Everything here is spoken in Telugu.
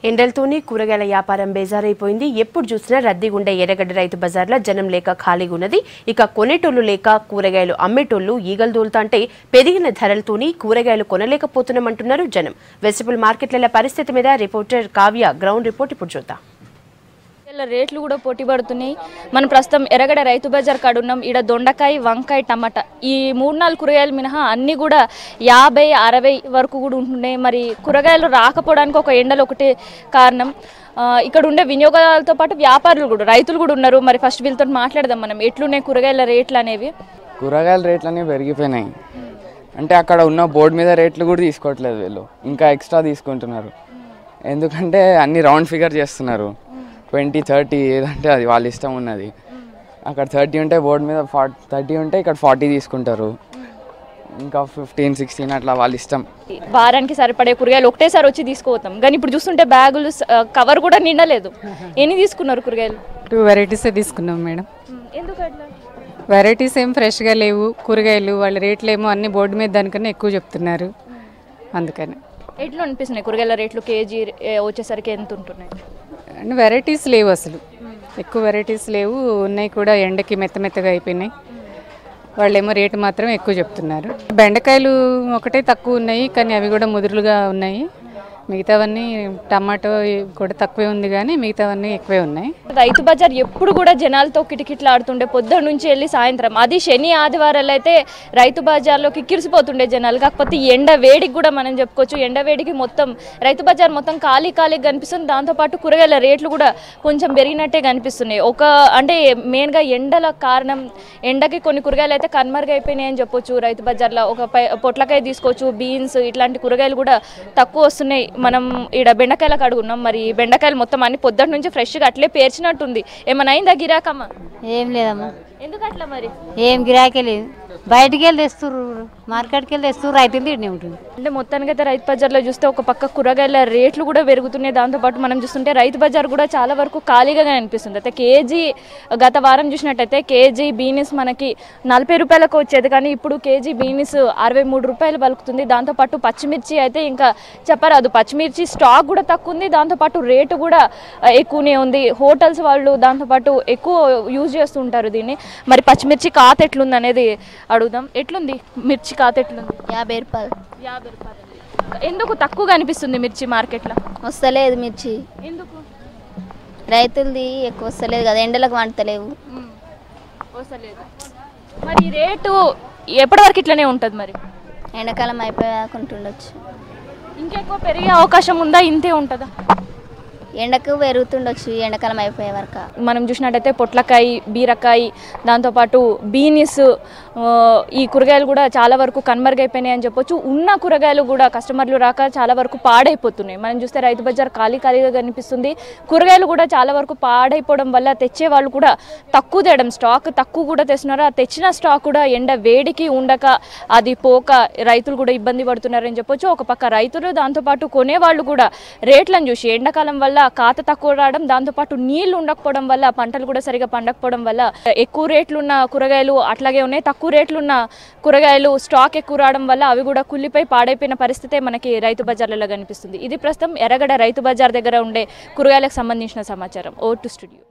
ఎండలతోనే కూరగాయల వ్యాపారం బేజారైపోయింది. ఎప్పుడు చూసినా రద్దీగుండే ఎర్రగడ్డ రైతు బజార్లో జనం లేక ఖాళీగా ఉన్నది. ఇక కొనేటోళ్లు లేక కూరగాయలు అమ్మేటోళ్లు ఈగలు దూలుతాంటే పెరిగిన ధరలతోని కూరగాయలు కొనలేకపోతున్నామంటున్నారు జనం. వెజిటబుల్ మార్కెట్ల పరిస్థితి మీద రిపోర్టర్ కావ్య గ్రౌండ్ రిపోర్ట్ ఇప్పుడు చూద్దాం. రేట్లు కూడా పోటీ పడుతున్నాయి. మనం ప్రస్తుతం ఎర్రగడ్డ రైతు బజార్ కాడ ఉన్నాం. ఇక్కడ దొండకాయ, వంకాయ, టమాటా ఈ 3-4 కూరగాయలు మినహా అన్నీ కూడా 50-60 వరకు కూడా ఉంటున్నాయి. మరి కూరగాయలు రాకపోవడానికి ఒక ఎండలు ఒకటే కారణం. ఇక్కడ ఉండే వినియోగదారులతో పాటు వ్యాపారులు కూడా, రైతులు కూడా ఉన్నారు. మరి ఫస్ట్ వీళ్ళతో మాట్లాడదాం మనం, ఎట్లున్నాయి కూరగాయల రేట్లు అనేవి. కూరగాయల రేట్లు అనేవి పెరిగిపోయినాయి. అంటే అక్కడ ఉన్న బోర్డు మీద రేట్లు కూడా తీసుకోవట్లేదు వీళ్ళు, ఇంకా ఎక్స్ట్రా తీసుకుంటున్నారు. ఎందుకంటే అన్ని రౌండ్ ఫిగర్ చేస్తున్నారు. 20-30 ఏదంటే అది వాళ్ళ ఇష్టం ఉన్నది. అక్కడ 30 ఉంటే బోర్డు మీద 30 ఉంటే ఇక్కడ 40 తీసుకుంటారు. ఇంకా 15-16 అట్లా వాళ్ళ ఇష్టం. వారానికి సరిపడే కూరగాయలు ఒకటేసారి వచ్చి తీసుకోతాం, కానీ ఇప్పుడు చూస్తుంటే బ్యాగులు కవర్ కూడా నిండలేదు. ఎన్ని తీసుకున్నారు కూరగాయలు? 2 వెరైటీసే తీసుకున్నాం మేడం. ఎందుకు అట్లా? వెరైటీస్ ఏం ఫ్రెష్గా లేవు కూరగాయలు. వాళ్ళ రేట్లు ఏమో అన్ని బోర్డు మీద దానికన్నా ఎక్కువ చెప్తున్నారు. అందుకని ఎట్లా అనిపిస్తున్నాయి కూరగాయల రేట్లు? కేజీ వచ్చేసరికి ఎంత ఉంటున్నాయి? అండ్ వెరైటీస్ లేవు, అసలు ఎక్కువ వెరైటీస్ లేవు. ఉన్నాయి కూడా ఎండకి మెత్తగా అయిపోయినాయి. వాళ్ళేమో రేటు మాత్రం ఎక్కువ చెప్తున్నారు. బెండకాయలు ఒకటే తక్కువ ఉన్నాయి, కానీ అవి కూడా ముదురులుగా ఉన్నాయి. మిగతావన్నీ టమాటో కూడా తక్కువే ఉంది, కానీ మిగతావన్నీ ఎక్కువే ఉన్నాయి. రైతు బజార్ ఎప్పుడు కూడా జనాలతో కిటకిటలు ఆడుతుండే, పొద్దున్న నుంచి వెళ్ళి సాయంత్రం. అది శని ఆదివారాలు అయితే రైతు బజార్లో కిక్కిరిసిపోతుండే జనాలు. కాకపోతే ఎండ వేడికి కూడా మనం చెప్పుకోవచ్చు, ఎండ వేడికి మొత్తం రైతు బజార్ మొత్తం ఖాళీగా కనిపిస్తుంది. దాంతోపాటు కూరగాయల రేట్లు కూడా కొంచెం పెరిగినట్టే కనిపిస్తున్నాయి. అంటే మెయిన్గా ఎండల కారణం. ఎండకి కొన్ని కూరగాయలు అయితే కనుమరుగైపోయినాయి అని చెప్పొచ్చు. రైతు బజార్లో ఒక పొట్లకాయ తీసుకోవచ్చు, బీన్స్ ఇట్లాంటి కూరగాయలు కూడా తక్కువ వస్తున్నాయి. మనం ఇక్కడ బెండకాయలకు అడుగున్నాం. మరి బెండకాయలు మొత్తం అన్ని పొద్దున్న నుంచి ఫ్రెష్గా అట్లే పేర్చినట్టుంది. ఏమైనా అయిందా గిరాకమ్మా? ఏం లేదమ్మా. ఎందుకు అట్లా? మరి ఏం గిరాకీ లేదు. బయటికి వెళ్ళి తెస్తుర్రు, మార్కెట్కి వెళ్ళి తెస్తుర్రు, రైతులు తిండి ఉంటుంది. అంటే మొత్తానికి అయితే రైతు బజార్లో చూస్తే ఒక పక్క కూరగాయల రేట్లు కూడా పెరుగుతున్నాయి. దాంతోపాటు మనం చూస్తుంటే రైతు బజార్ కూడా చాలా వరకు ఖాళీగా అనిపిస్తుంది. అయితే కేజీ గత వారం చూసినట్టయితే కేజీ బీనీస్ మనకి 40 రూపాయలకు వచ్చేది, కానీ ఇప్పుడు కేజీ బీనీస్ 63 రూపాయలు పలుకుతుంది. దాంతోపాటు పచ్చిమిర్చి అయితే ఇంకా చెప్పరాదు. పచ్చిమిర్చి స్టాక్ కూడా తక్కువ ఉంది, దాంతోపాటు రేటు కూడా ఎక్కువనే ఉంది. హోటల్స్ వాళ్ళు దాంతోపాటు ఎక్కువ యూజ్ చేస్తుంటారు దీన్ని. మరి పచ్చిమిర్చి కాత ఎట్లుంది అనేది అడుగుదాం. ఎట్లుంది మిర్చి కాత? ఎట్లుంది? 50 రూపాయలు. 50 రూపాయలు. ఎందుకు తక్కువగా అనిపిస్తుంది మిర్చి మార్కెట్లో? వస్తలేదు మిర్చి. ఎందుకు? రైతులది ఎక్కువ వస్తలేదు కదా, ఎండలకు వంటలేవు. వస్తలేదు. మరి రేటు ఎప్పటి వరకు ఇట్లనే ఉంటుంది? మరి ఎండాకాలం అయిపోయాకుంటుండొచ్చు. ఇంకెక్కువ పెరిగే అవకాశం ఉందా? ఇంతే ఉంటుందా? ఎండకు పెరుగుతుండొచ్చు ఎండాకాలం అయిపోయే వరకు. మనం చూసినట్టయితే పొట్లకాయ, బీరకాయ, దాంతోపాటు బీనీస్ ఈ కూరగాయలు కూడా చాలా వరకు కనుమరుగైపోయినాయి అని చెప్పొచ్చు. ఉన్న కూరగాయలు కూడా కస్టమర్లు రాక చాలా వరకు పాడైపోతున్నాయి. మనం చూస్తే రైతు బజార్ ఖాళీగా కనిపిస్తుంది. కూరగాయలు కూడా చాలా వరకు పాడైపోవడం వల్ల తెచ్చే వాళ్ళు కూడా తక్కువ తేయడం, స్టాక్ తక్కువ కూడా తెస్తున్నారు. ఆ తెచ్చిన స్టాక్ కూడా ఎండ వేడికి ఉండక అది పోక రైతులు కూడా ఇబ్బంది పడుతున్నారని చెప్పొచ్చు. ఒక పక్క రైతులు, దాంతోపాటు కొనేవాళ్ళు కూడా రేట్లను చూసి ఎండాకాలం వల్ల కాత తక్కువ రావడం, దాంతోపాటు నీళ్లు ఉండకపోవడం వల్ల పంటలు కూడా సరిగా పండకపోవడం వల్ల ఎక్కువ రేట్లున్న కూరగాయలు అట్లాగే ఉన్నాయి. తక్కువ రేట్లున్న కూరగాయలు స్టాక్ ఎక్కువ రావడం వల్ల అవి కూడా కుళ్ళిపై పాడైపోయిన పరిస్థితే మనకి రైతు బజార్లలో కనిపిస్తుంది. ఇది ప్రస్తుతం ఎర్రగడ్డ రైతు బజార్ దగ్గర ఉండే కూరగాయలకు సంబంధించిన సమాచారం. ఓ టు స్టూడియో.